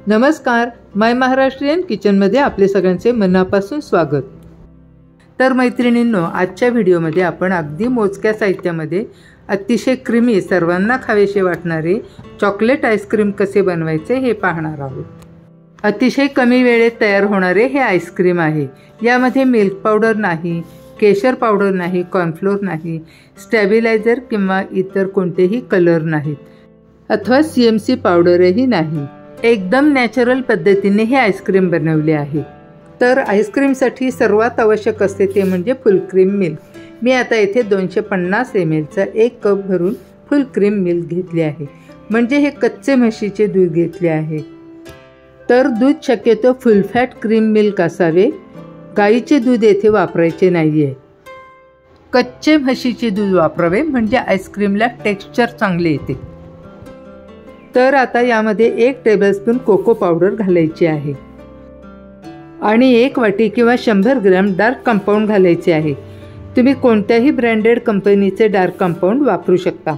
नमस्कार, माय महाराष्ट्रीयन किचनमध्ये आपले सगळ्यांचे मनापासून स्वागत। तर मैत्रिणींनो, आजच्या व्हिडिओमध्ये आपण अगदी मोजक्या साहित्यामध्ये अतिशय क्रीमी, सर्वांना खावेसे वाटणारे चॉकलेट आईस्क्रीम कसे बनवायचे हे पाहणार आहोत। अतिशय कमी वेळेत तयार होणारे हे आईस्क्रीम आहे। यामध्ये मिल्क पावडर नाही, केशर पावडर नाही, कॉर्नफ्लोअर नाही, स्टॅबिलायझर किंवा इतर कोणतेही कलर नाहीत अथवा CMC पावडरही नाही। एकदम नॅचरल पद्धतीने हे आईस्क्रीम बनवले आहे। तर आईस्क्रीमसाठी सर्वात आवश्यक असते ते म्हणजे फुल क्रीम मिल्क। मी आता येथे 250 ml चा 1 कप भरून फुल क्रीम मिल्क घेतले आहे, म्हणजे हे कच्चे म्हशीचे दूध घेतले आहे। तर दूध शक्यतो फुल फॅट क्रीम मिल्क असावे, गाईचे दूध येथे वापरायचे नाहीये। कच्चे म्हशीचे दूध वापरावे म्हणजे आईस्क्रीमला टेक्स्चर चांगले येते। तर आता यामध्ये 1 टेबलस्पून कोको पावडर घालायची आहे आणि 1 वाटी किंवा 100 ग्रॅम डार्क कंपाऊंड घालायचे आहे। तुम्ही कोणत्याही ब्रँडेड कंपनीचे डार्क कंपाऊंड वापरू शकता।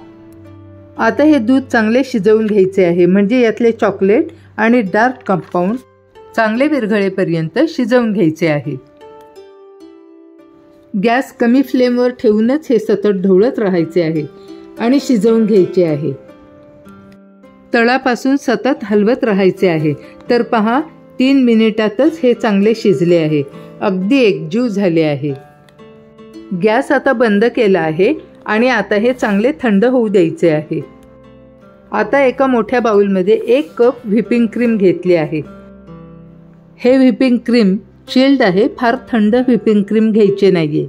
आता हे दूध चांगले शिजवून घ्यायचे आहे, म्हणजे यातले चॉकलेट आणि डार्क कंपाऊंड चांगले विरघळेपर्यंत शिजवून घ्यायचे आहे। गॅस कमी फ्लेमवर ठेवूनच हे सतत ढवळत राहायचे आहे आणि शिजवून घ्यायचे आहे। तळापासून सतत हलवत राहायचे आहे। तर पहा, 3 मिनिटातच हे चांगले शिजले आहे, अगदी एकजीव झाले आहे। गॅस आता बंद केला आहे आणि आता हे चांगले थंड होऊ द्यायचे आहे। आता एका मोठ्या बाउलमध्ये 1 कप व्हिपिंग क्रीम घेतली आहे। हे व्हिपिंग क्रीम चिल्ड आहे, फार थंड व्हिपिंग क्रीम घ्यायचे नाहीये।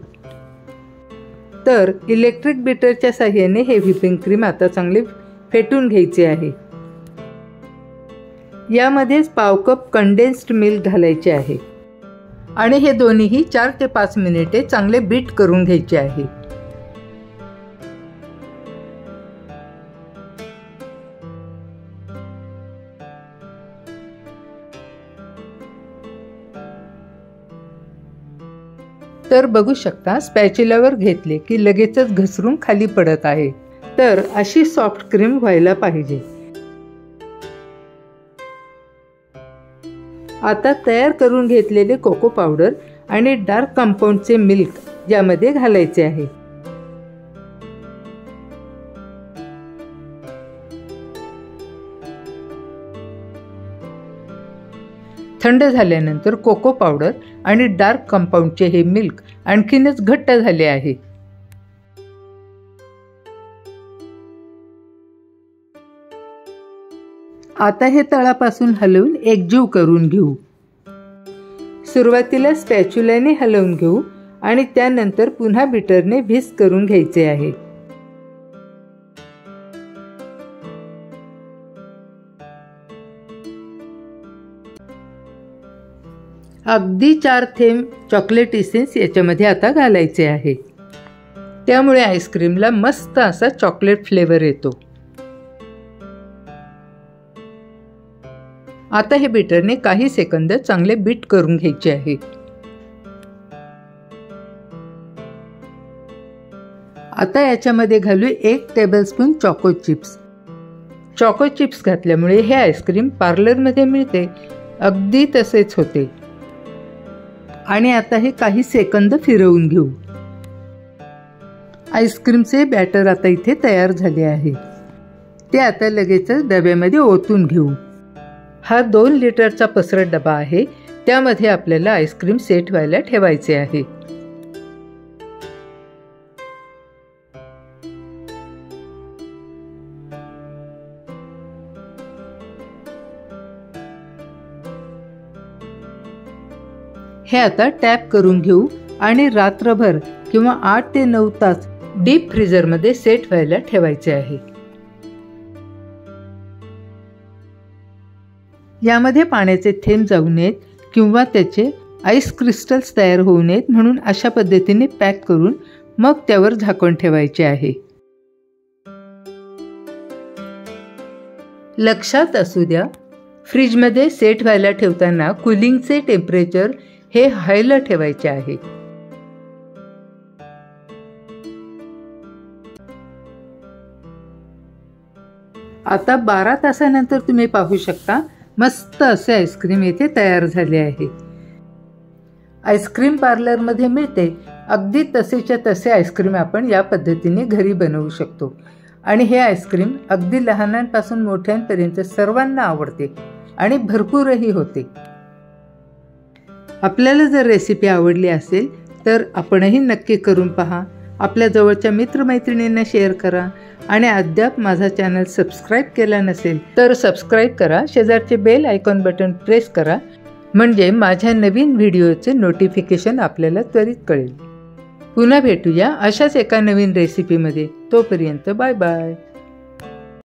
तर इलेक्ट्रिक बीटरच्या साहाय्याने हे व्हिपिंग क्रीम आता चांगले फेटून घ्यायचे आहे। यामध्येच पाव कप कंडेन्स्ड मिल्क घालायचे आहे आणि हे दोन्हीही 4 ते 5 मिनिटे चांगले बीट करून घ्यायचे आहे। तर बघू शकता, स्पॅच्युलावर घेतले की लगेचच घसरून खाली पडत आहे। तर अशी सॉफ्ट क्रीम व्हायला पाहिजे। आता तयार करून घेतलेले कोको पावडर आणि डार्क कंपाऊंडचे मिल्क यामध्ये घालायचे आहे। थंड झाल्यानंतर कोको पावडर आणि डार्क कंपाऊंडचे हे मिल्क आणखीनच घट्ट झाले आहे। आता हे तळापासून हलवून एकजीव करून घेऊ। सुरुवातीला स्पॅच्युलाने हलवून घेऊ आणि त्यानंतर पुन्हा बीटरने व्हिस्क करून घ्यायचे आहे। अगदी 4 थेंब चॉकलेट इसेन्स याच्यामध्ये आता घालायचे आहे, त्यामुळे आईस्क्रीमला मस्त असा चॉकलेट फ्लेवर येतो। आता हे बीटरने काही सेकंद चांगले बीट करून घ्यायचे आहे। आता याच्यामध्ये घालू 1 tablespoon choco chips. Choco chips घातल्यामुळे हे आईस्क्रीम पार्लरमध्ये मिळते, अगदी तसेच होते। आणि आता हे काही सेकंद फिरवून घेऊ। आईस्क्रीमचे बॅटर आता इथे तयार झाले आहे। ते आता लगेचच डब्यामध्ये ओतून घेऊ। हा 2 लिटरचा पसरट डबा आहे, त्यामध्ये आपल्याला आईस्क्रीम सेट व्हायला ठेवायचे आहे। हे आता टॅप करून घेऊ आणि रात्रभर किंवा 8 ते 9 तास डीप फ्रीजरमध्ये सेट व्हायला ठेवायचे आहे। यामध्ये पाण्याचे थेंब जाऊ नयेत किंवा त्याचे आईस क्रिस्टल्स तयार होऊ नयेत, म्हणून अशा पद्धतीने पॅक करून मग त्यावर झाकण ठेवायचे आहे। लक्षात असू द्या, फ्रीजमध्ये सेट व्हायला ठेवताना कूलिंगचे टेम्परेचर हे हायला ठेवायचे आहे। आता 12 तासानंतर तुम्ही पाहू शकता मस्त असे आईस्क्रीम येथे तयार झाले आहे. आईस्क्रीम पार्लरमध्ये मिळते अगदी तसेच्या तसे आईस्क्रीम आपण या पद्धतीने घरी बनवू शकतो. आणि हे आईस्क्रीम अगदी लहानांपासून मोठ्यांपर्यंत सर्वांना आवडते आणि भरपूरही होते. आपल्याला जर रेसिपी आवडली असेल तर आपणही नक्की करून पहा. आपल्या जवळच्या मित्रमैत्रिणींना शेअर करा आणि अद्याप माझा चॅनल सबस्क्राईब केला नसेल तर सबस्क्राईब करा. शेजारचे बेल आयकॉन बटन प्रेस करा म्हणजे माझ्या नवीन व्हिडिओचे नोटिफिकेशन आपल्याला त्वरित कळेल. पुन्हा भेटूया अशाच एका नवीन रेसिपीमध्ये. तोपर्यंत बाय बाय.